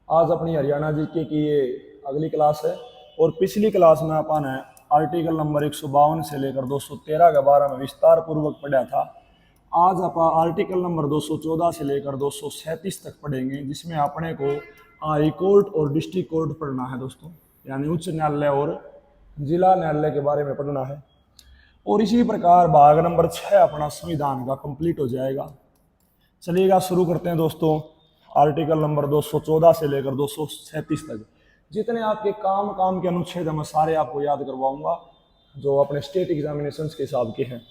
आज अपनी हरियाणा जीके की ये अगली क्लास है और पिछली क्लास में अपन है आर्टिकल नंबर 152 से लेकर 213 के बारे में विस्तार पूर्वक पढ़ा था। आज अपन आर्टिकल नंबर 214 से लेकर 237 तक पढ़ेंगे, जिसमें अपने को हाई कोर्ट और डिस्ट्रिक्ट कोर्ट पढ़ना है दोस्तों, यानी उच्च न्यायालय और जिला न्यायालय के बारे में पढ़ना है। और इसी प्रकार भाग नंबर 6 अपना संविधान का कंप्लीट हो जाएगा। चलिएगा शुरू करते हैं दोस्तों। आर्टिकल नंबर 214 से लेकर 237 तक जितने आपके काम के अनुच्छेद मैं सारे आपको याद करवाऊंगा, जो अपने स्टेट एग्जामिनेशंस के हिसाब के हैं।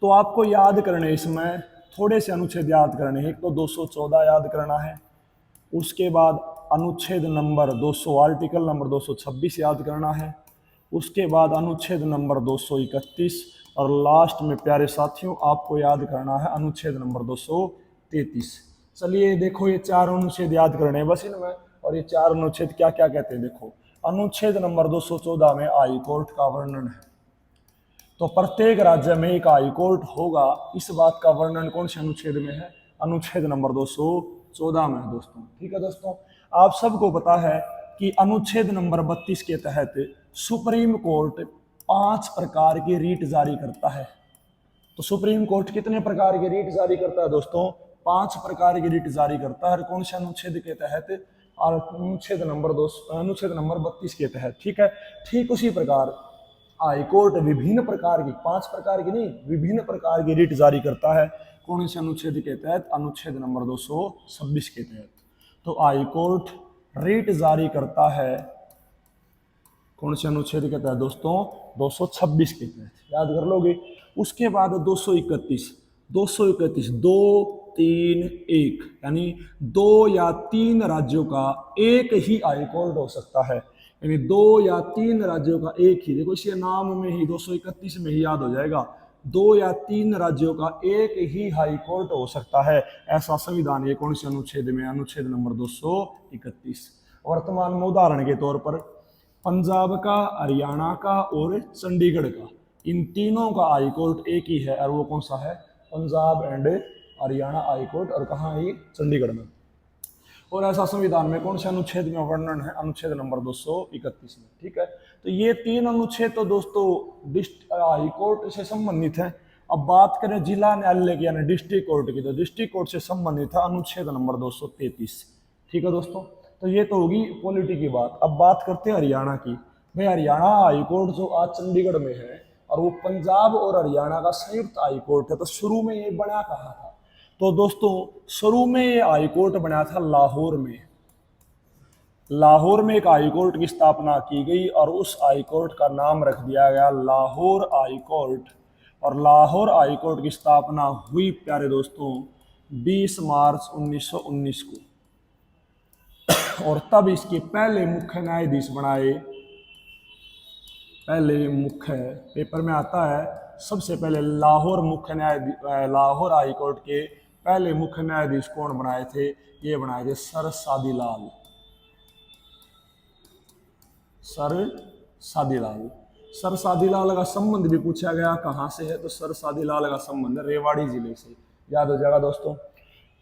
तो आपको याद करने इसमें थोड़े से अनुच्छेद याद करने हैं। एक तो 214 याद करना है, उसके बाद अनुच्छेद नंबर 200 आर्टिकल नंबर 226 याद करना है, उसके बाद अनुच्छेद नंबर 231 और लास्ट में प्यारे साथियों आपको याद करना है अनुच्छेद नंबर 233। चलिए देखो, ये चार अनुच्छेद याद करने हैं बस इनमें। और ये चार अनुच्छेद क्या क्या कहते हैं देखो। अनुच्छेद नंबर 214 में हाई कोर्ट का वर्णन है। तो प्रत्येक राज्य में एक हाई कोर्ट होगा, इस बात का वर्णन कौन से अनुच्छेद में है? अनुच्छेद नंबर 214 में है दोस्तों। ठीक है दोस्तों, आप सबको पता है कि अनुच्छेद नंबर 32 के तहत सुप्रीम कोर्ट 5 प्रकार की रीट जारी करता है। तो सुप्रीम कोर्ट कितने प्रकार की रीट जारी करता है दोस्तों? 5 प्रकार की रीट जारी करता है। कौन से अनुच्छेद के तहत? अनुच्छेद नंबर 32 के तहत। ठीक है, ठीक उसी प्रकार हाई कोर्ट विभिन्न प्रकार की, 5 प्रकार की नहीं, विभिन्न प्रकार की रीट जारी करता है। कौन से अनुच्छेद के तहत? अनुच्छेद नंबर 226 के तहत। तो हाई कोर्ट रीट जारी करता है कौन से अनुच्छेद के तहत दोस्तों? 226 के तहत। याद कर लोगे। उसके बाद 231 2 3 1 यानी 2 या 3 राज्यों का एक ही हाई कोर्ट हो सकता है। यानी 2 या 3 राज्यों का एक ही, देखो इसे नाम में ही 231 में ही याद हो जाएगा। 2 या 3 राज्यों का एक ही हाई कोर्ट हो सकता है, ऐसा संविधान ये कौन से अनुच्छेद में? अनुच्छेद नंबर 231। वर्तमान में उदाहरण के तौर पर पंजाब का, हरियाणा का और चंडीगढ़ का, इन तीनों का हाई कोर्ट एक ही है। और वो कौन सा है? Punjab and Haryana high court. और कहाँ है ये? चंडीगढ़ में। और ऐसा संविधान में कौन से अनुच्छेद में वर्णन है? अनुच्छेद नंबर 231 में। ठीक है, तो ये 3 अनुच्छेद तो दोस्तों हाई कोर्ट से संबंधित है। अब बात करें जिला न्यायालय की यानी डिस्ट्रिक्ट कोर्ट की, तो डिस्ट्रिक्ट कोर्ट से संबंधित है अनुच्छेद नंबर 233। ठीक है दोस्तों, तो ये तो होगी पॉलिटी की बात। अब बात करते हैं हरियाणा की। भाई हरियाणा हाई कोर्ट जो आज चंडीगढ़ में है और वो पंजाब और हरियाणा का संयुक्त हाई कोर्ट है, तो शुरू में ये बना कहाँ था? तो दोस्तों शुरू में ये हाई कोर्ट बना था लाहौर में। लाहौर में एक हाई कोर्ट की स्थापना की गई और उस हाई कोर्ट का नाम रख दिया गया लाहौर हाई कोर्ट। और लाहौर हाई कोर्ट की स्थापना हुई प्यारे दोस्तों 20 मार्च 1919 को। और तब इसके पहले मुख्य न्यायाधीश बनाए, पहले मुख्य पेपर में आता है सबसे पहले लाहौर मुख्य न्यायाधीश, लाहौर हाई कोर्ट के पहले मुख्य न्यायाधीश कौन बनाए थे? ये बनाए थे सर सादीलाल। सर सादीलाल। सर सादीलाल का संबंध भी पूछा गया कहाँ से है, तो सर सादीलाल का संबंध रेवाड़ी जिले से। याद हो जाएगा दोस्तों।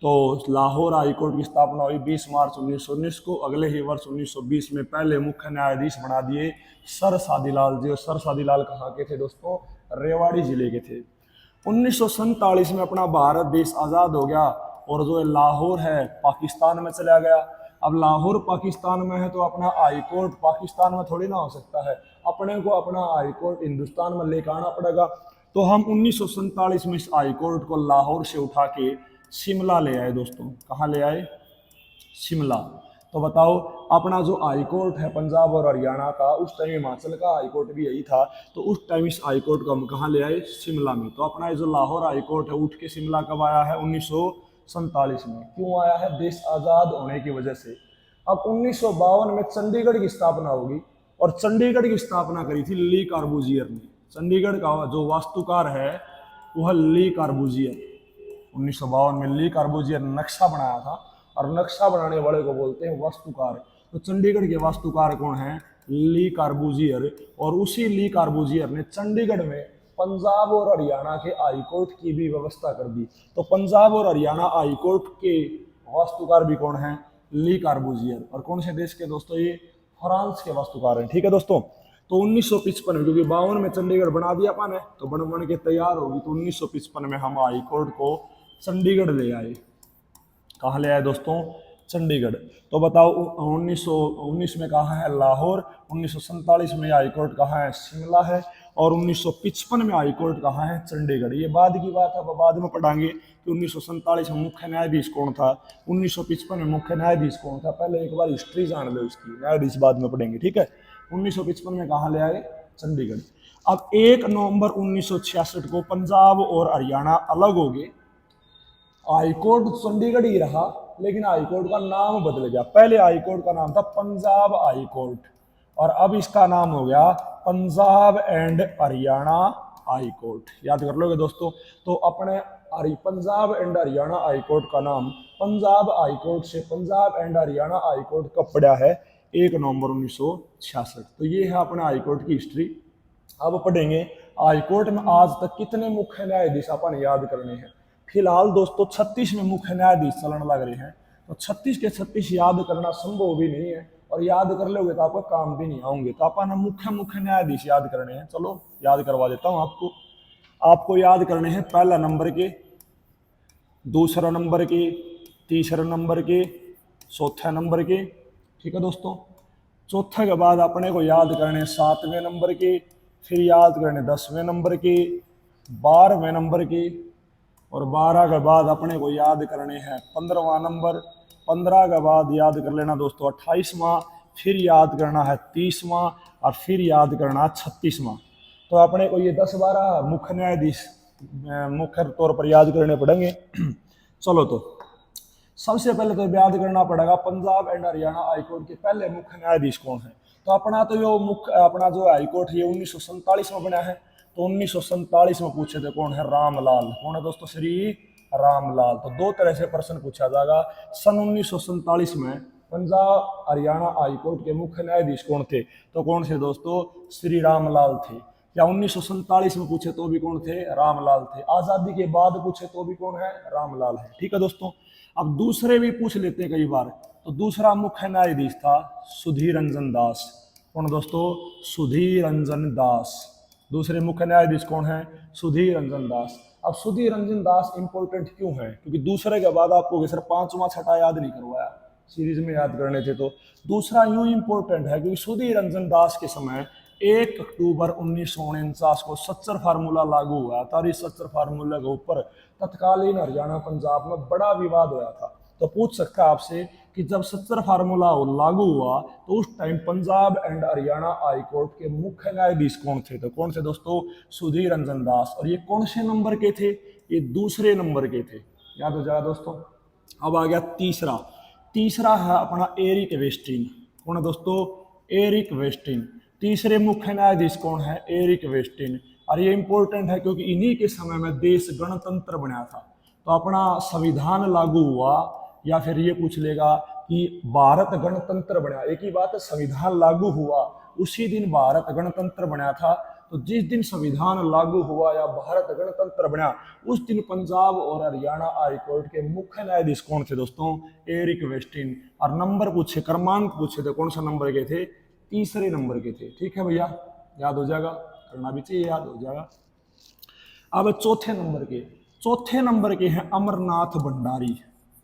तो लाहौर हाई कोर्ट की स्थापना हुई 20 मार्च 1919 को। अगले ही वर्ष 1920 में पहले मुख्य न्यायाधीश बना दिए सर सादीलाल जी। और सर सादीलाल कहाँ के थे दोस्तों? रेवाड़ी जिले के थे। 1947 में अपना भारत देश आज़ाद हो गया और जो लाहौर है पाकिस्तान में चला गया। अब लाहौर पाकिस्तान में है तो अपना हाई कोर्ट पाकिस्तान में थोड़ी ना हो सकता है, अपने को अपना हाई कोर्ट हिंदुस्तान में लेकर आना पड़ेगा। तो हम 1947 में इस हाई कोर्ट को लाहौर से उठा के शिमला ले आए दोस्तों। कहाँ ले आए? शिमला। तो बताओ, अपना जो हाई कोर्ट है पंजाब और हरियाणा का, उस टाइम हिमाचल का हाई कोर्ट भी यही था, तो उस टाइम इस हाई कोर्ट को हम कहाँ ले आए? शिमला में। तो अपना ये जो लाहौर हाई कोर्ट है उठ के शिमला कब आया है? 1947 में। क्यों आया है? देश आज़ाद होने की वजह से। अब 1952 में चंडीगढ़ की स्थापना होगी और चंडीगढ़ की स्थापना करी थी ली कार्बूजियर ने। चंडीगढ़ का जो वास्तुकार है वह ली कार्बूजियर। 1952 में ली कार्बूजियर ने नक्शा बनाया था और नक्शा बनाने वाले को बोलते हैं वास्तुकार। तो चंडीगढ़ के वास्तुकार कौन है? ली कार्बूजियर। और उसी ली कार्बूजियर ने चंडीगढ़ में पंजाब और हरियाणा के हाई कोर्ट की भी व्यवस्था कर दी। तो पंजाब और हरियाणा हाई कोर्ट के वास्तुकार भी कौन है? ली कार्बूजियर। और कौन से देश के दोस्तों, ये फ्रांस के वास्तुकार हैं। ठीक है दोस्तों, तो 1955 में, क्योंकि 52 में चंडीगढ़ बना दिया अपन ने, तो बन के तैयार होगी, तो 1955 में हम हाई कोर्ट को चंडीगढ़ ले आए। कहाँ ले आए दोस्तों, चंडीगढ़। तो बताओ 1919 में कहाँ है, लाहौर। 1947 में हाई कोर्ट कहाँ है, शिमला है। और 1955 में हाई कोर्ट कहाँ है, चंडीगढ़। ये बाद की बात है, बाद में पढ़ाएंगे कि 1947 में मुख्य न्यायाधीश कौन था, 1955 में मुख्य न्यायाधीश कौन था। पहले एक बार हिस्ट्री जान लो इसकी, न्यायाधीश बाद में पढ़ेंगे। ठीक है, 1955 में कहाँ ले आए, चंडीगढ़। अब 1 नवंबर 1966 को पंजाब और हरियाणा अलग हो गए। हाईकोर्ट चंडीगढ़ ही रहा, लेकिन हाईकोर्ट का नाम बदल गया। पहले हाईकोर्ट का नाम था पंजाब हाई कोर्ट, और अब इसका नाम हो गया Punjab and Haryana high court. याद कर लोगे दोस्तों, तो अपने Punjab and Haryana high court का नाम पंजाब हाई कोर्ट से Punjab and Haryana high court कब पड़ा है, 1 नवंबर 1966। तो ये है अपने हाई कोर्ट की हिस्ट्री। अब पढ़ेंगे हाई कोर्ट में आज तक कितने मुख्य न्यायाधीश अपन याद करने हैं। फिलहाल दोस्तों 36 में मुख्य न्यायाधीश चलन लग रहे हैं, तो 36 के 36 याद करना संभव भी नहीं है, और याद कर लोगे तो आपको काम भी नहीं आएंगे। तो अपन मुख्य न्यायाधीश याद करने हैं। चलो याद करवा देता हूँ आपको। आपको याद करने हैं पहला नंबर के, दूसरा नंबर के, तीसरा नंबर के, चौथा नंबर के। ठीक है दोस्तों, चौथे के बाद अपने को याद करने 7वें नंबर के, फिर याद करने 10वें नंबर के, 12वें नंबर के, और 12 के बाद अपने को याद करने हैं 15वां नंबर। 15 के बाद याद कर लेना दोस्तों 28वां, फिर याद करना है 30वां, और फिर याद करना 36वां। तो अपने को ये 10-12 मुख्य न्यायाधीश मुख्य तौर पर याद करने पड़ेंगे। चलो, तो सबसे पहले तो याद करना पड़ेगा पंजाब एंड हरियाणा हाईकोर्ट के पहले मुख्य न्यायाधीश कौन है। तो अपना तो यो अपना जो हाईकोर्ट है 1947 में बना है। तो 1947 में पूछे थे कौन है, रामलाल। कौन है दोस्तों, श्री रामलाल। तो दो तरह से प्रश्न पूछा जाएगा। सन 1947 में पंजाब हरियाणा हाईकोर्ट के मुख्य न्यायाधीश कौन थे, तो कौन से दोस्तों, श्री रामलाल थे। या 1947 में पूछे तो भी कौन थे, रामलाल थे। आजादी के बाद पूछे तो भी कौन है, रामलाल है। ठीक है दोस्तों, अब दूसरे भी पूछ लेते हैं कई बार। तो दूसरा मुख्य न्यायाधीश था सुधीर रंजन दास। कौन दोस्तों, सुधीर रंजन दास। दूसरे मुख्य न्यायाधीश कौन है, सुधीर रंजन दास। अब सुधीर रंजन दास इंपॉर्टेंट क्यों है, क्योंकि दूसरे के बाद आपको सर 5वां 6ठा याद नहीं करवाया, सीरीज में याद करने थे। तो दूसरा यूं इंपॉर्टेंट है क्योंकि सुधीर रंजन दास के समय 1 अक्टूबर 1949 को सच्चर फार्मूला लागू हुआ था। और इस सच्चर फार्मूला के ऊपर तत्कालीन हरियाणा पंजाब में बड़ा विवाद हुआ था। तो पूछ सकता है आपसे कि जब सच्चर फार्मूला लागू हुआ तो उस time Punjab and Haryana high court के मुख्य न्यायाधीश कौन थे, तो कौन से दोस्तों, सुधीर रंजन दास। और ये कौन से नंबर के थे, ये दूसरे नंबर के थे। याद हो जाएगा दोस्तों। अब आ गया तीसरा। तीसरा है अपना एरिक वेस्टिन। कौन है दोस्तों, एरिक वेस्टिन। तीसरे मुख्य न्यायाधीश कौन है, एरिक वेस्टिन। और ये इंपॉर्टेंट है क्योंकि इन्हीं के समय में देश गणतंत्र बना था। तो अपना संविधान लागू हुआ, या फिर ये पूछ लेगा कि भारत गणतंत्र बना। एक ही बात है, संविधान लागू हुआ उसी दिन भारत गणतंत्र बना था। तो जिस दिन संविधान लागू हुआ या भारत गणतंत्र बना उस दिन पंजाब और हरियाणा हाई कोर्ट के मुख्य न्यायाधीश कौन थे दोस्तों, एरिक वेस्टिन। और नंबर पूछे, क्रमांक पूछे थे, कौन सा नंबर के थे, तीसरे नंबर के थे। ठीक है भैया, याद हो जाएगा, करना भी चाहिए, याद हो जाएगा। अब चौथे नंबर के हैं अमरनाथ भंडारी।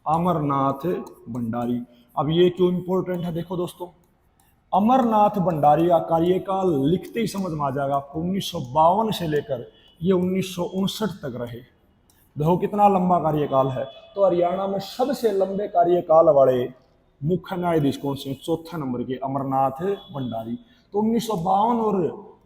अमरनाथ भंडारी। अब ये क्यों इंपॉर्टेंट है, देखो दोस्तों, अमरनाथ भंडारी का कार्यकाल लिखते ही समझ में आ जाएगा आपको। 1952 से लेकर ये 1959 तक रहे। देखो कितना लंबा कार्यकाल है। तो हरियाणा में सबसे लंबे कार्यकाल वाले मुख्य न्यायाधीश कौन से, चौथा नंबर के अमरनाथ भंडारी। तो 1952 और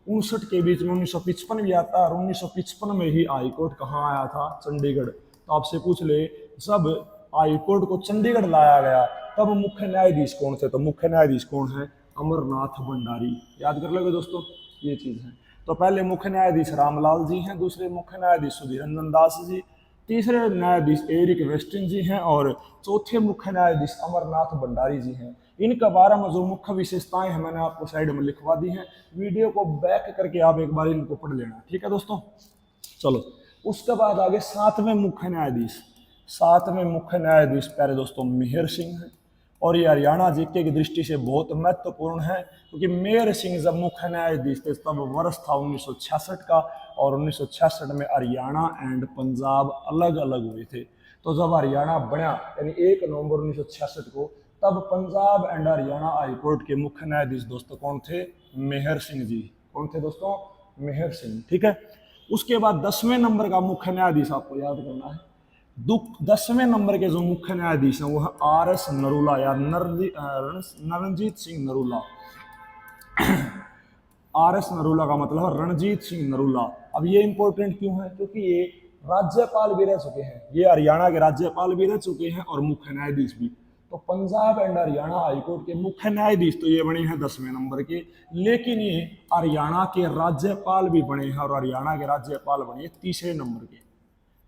59 के बीच में 1955 भी आता है, और 1955 में ही हाईकोर्ट कहाँ आया था, चंडीगढ़। तो आपसे पूछ ले, जब हाईकोर्ट को चंडीगढ़ लाया गया तब मुख्य न्यायाधीश कौन थे, तो मुख्य न्यायाधीश कौन है, अमरनाथ भंडारी। याद कर लोगे दोस्तों, ये चीज है। तो पहले मुख्य न्यायाधीश रामलाल जी हैं, दूसरे मुख्य न्यायाधीश सुधीर रंजन दास जी, तीसरे न्यायाधीश एरिक वेस्टिन जी हैं, और चौथे मुख्य न्यायाधीश अमरनाथ भंडारी जी हैं। इनके बारे में जो मुख्य विशेषताएं हैं मैंने आपको साइड में लिखवा दी हैं। वीडियो को बैक करके आप एक बार इनको पढ़ लेना। ठीक है दोस्तों, चलो उसके बाद आगे सातवें मुख्य न्यायाधीश। सातवें मुख्य न्यायाधीश प्यारे दोस्तों मेहर सिंह हैं। और ये हरियाणा जीके की दृष्टि से बहुत महत्वपूर्ण है, क्योंकि मेहर सिंह जब मुख्य न्यायाधीश थे तब वर्ष था 1966 का, और 1966 में हरियाणा एंड पंजाब अलग अलग हुए थे। तो जब हरियाणा बना यानी 1 नवंबर 1966 को, तब पंजाब एंड हरियाणा हाईकोर्ट के मुख्य न्यायाधीश दोस्तों कौन थे? मेहर सिंह जी। कौन थे दोस्तों? मेहर सिंह। ठीक है। उसके बाद 10वें नंबर का मुख्य न्यायाधीश आपको याद करना है। 10वें नंबर के जो मुख्य न्यायाधीश हैं वो है RS नरूला या नरणजीत सिंह नरूला। RS नरूला का मतलब है रणजीत सिंह नरूला। अब ये इंपॉर्टेंट क्यों है? क्योंकि ये राज्यपाल भी रह चुके हैं, ये हरियाणा के राज्यपाल भी रह चुके हैं और मुख्य न्यायाधीश भी। तो पंजाब एंड हरियाणा हाईकोर्ट के मुख्य न्यायाधीश तो ये बने हैं 10वें नंबर के, लेकिन ये हरियाणा के राज्यपाल भी बने हैं, और हरियाणा के राज्यपाल बने 3रे नंबर के।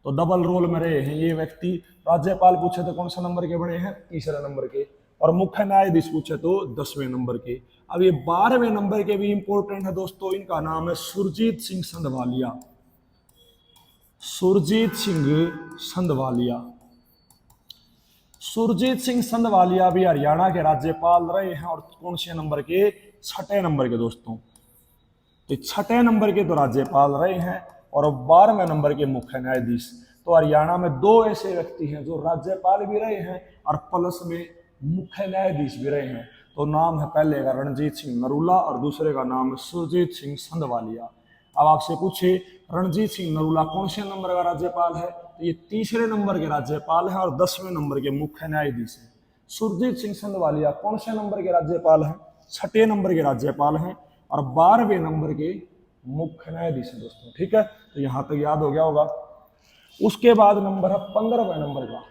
तो डबल रोल में रहे हैं ये व्यक्ति। राज्यपाल पूछे तो कौन सा नंबर के बने हैं? 3रे नंबर के। और मुख्य न्यायाधीश पूछे तो 10वें नंबर के। अब ये 12वें नंबर के भी इंपॉर्टेंट है दोस्तों। इनका नाम है सुरजीत सिंह संधवालिया। सुरजीत सिंह संधवालिया। सुरजीत सिंह संधवालिया भी हरियाणा के राज्यपाल रहे हैं, और कौन से नंबर के? 6ठे नंबर के दोस्तों। तो 6ठे नंबर के तो राज्यपाल रहे हैं और 12वें नंबर के मुख्य न्यायाधीश। तो हरियाणा में 2 ऐसे व्यक्ति हैं जो राज्यपाल भी रहे हैं और प्लस में मुख्य न्यायाधीश भी रहे हैं। तो नाम है पहले का रणजीत सिंह नरूला और दूसरे का नाम है सुरजीत सिंह संधवालिया। अब आपसे पूछे रणजीत सिंह नरूला कौन से नंबर का राज्यपाल है? तो ये 3रे नंबर के राज्यपाल है और 10वें नंबर के मुख्य न्यायाधीश हैं। सुरजीत सिंह संधवालिया कौन से नंबर के राज्यपाल हैं? 6ठे नंबर के राज्यपाल हैं और 12वें नंबर के मुख्य न्यायाधीश हैं दोस्तों। ठीक है, तो यहां तक याद हो गया होगा। उसके बाद नंबर है 15वें नंबर का।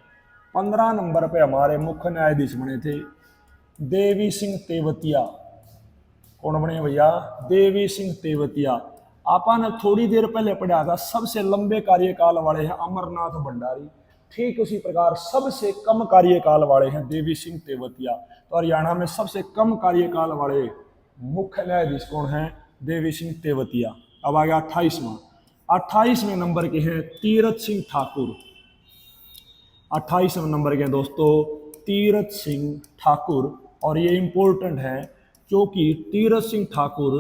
15 नंबर पे हमारे मुख्य न्यायाधीश बने थे देवी सिंह तेवतिया। कौन बने भैया? देवी सिंह तेवतिया। आपा ने थोड़ी देर पहले पढ़ा था सबसे लंबे कार्यकाल वाले हैं अमरनाथ भंडारी, ठीक उसी प्रकार सबसे कम कार्यकाल वाले हैं देवी सिंह तेवतिया। तो हरियाणा में सबसे कम कार्यकाल वाले मुख्य न्यायाधीश कौन हैं? देवी सिंह तेवतिया। अब आ गया 28वां। 28वें नंबर के हैं तीरथ सिंह ठाकुर। 28वें नंबर के दोस्तों तीरथ सिंह ठाकुर। और ये इंपॉर्टेंट है क्योंकि तीरथ सिंह ठाकुर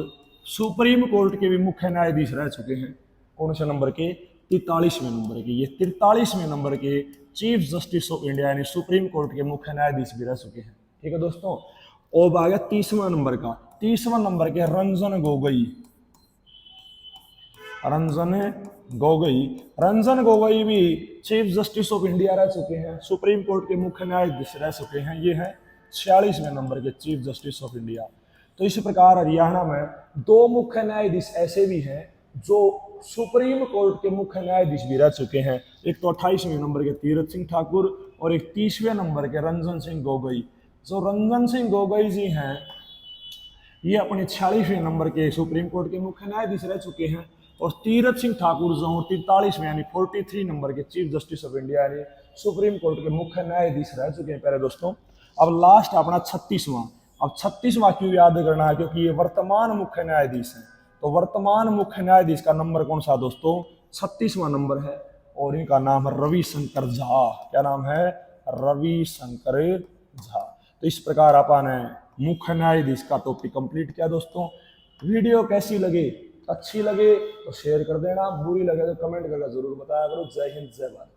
सुप्रीम कोर्ट के भी मुख्य न्यायाधीश रह चुके हैं। कौन से नंबर के? 43वें नंबर के। ये 43वें नंबर के चीफ जस्टिस ऑफ इंडिया यानी सुप्रीम कोर्ट के मुख्य न्यायाधीश भी रह चुके हैं। ठीक है दोस्तों। और आ गया 30वां नंबर का। 30वां नंबर के रंजन गोगोई। रंजन गोगोई। रंजन गोगोई भी चीफ जस्टिस ऑफ इंडिया रह चुके हैं, सुप्रीम कोर्ट के मुख्य न्यायाधीश रह चुके हैं। ये हैं 46वें नंबर के चीफ जस्टिस ऑफ इंडिया। तो इस प्रकार हरियाणा में 2 मुख्य न्यायाधीश ऐसे भी हैं जो सुप्रीम कोर्ट के मुख्य न्यायाधीश भी रह चुके हैं। एक तो 28वें नंबर के तीरथ सिंह ठाकुर और एक 30वें नंबर के रंजन सिंह गोगोई। जो रंजन सिंह गोगोई जी हैं ये अपने 46वें नंबर के सुप्रीम कोर्ट के मुख्य न्यायाधीश रह चुके हैं, और तीरथ सिंह ठाकुर जो 43वें यानी 43 नंबर के चीफ जस्टिस ऑफ इंडिया यानी सुप्रीम कोर्ट के मुख्य न्यायाधीश रह चुके हैं प्यारे दोस्तों। अब लास्ट अपना 36वां। अब 36वां क्यों याद करना है? क्योंकि ये वर्तमान मुख्य न्यायाधीश हैं। तो वर्तमान मुख्य न्यायाधीश का नंबर कौन सा दोस्तों? 36वां नंबर है, और इनका नाम है रविशंकर झा। क्या नाम है? रविशंकर झा। तो इस प्रकार आपने मुख्य न्यायाधीश का टॉपिक कंप्लीट किया दोस्तों। वीडियो कैसी लगी? अच्छी लगे तो शेयर कर देना, बुरी लगे तो कमेंट करके जरूर बताया करो। जय हिंद, जय भारत।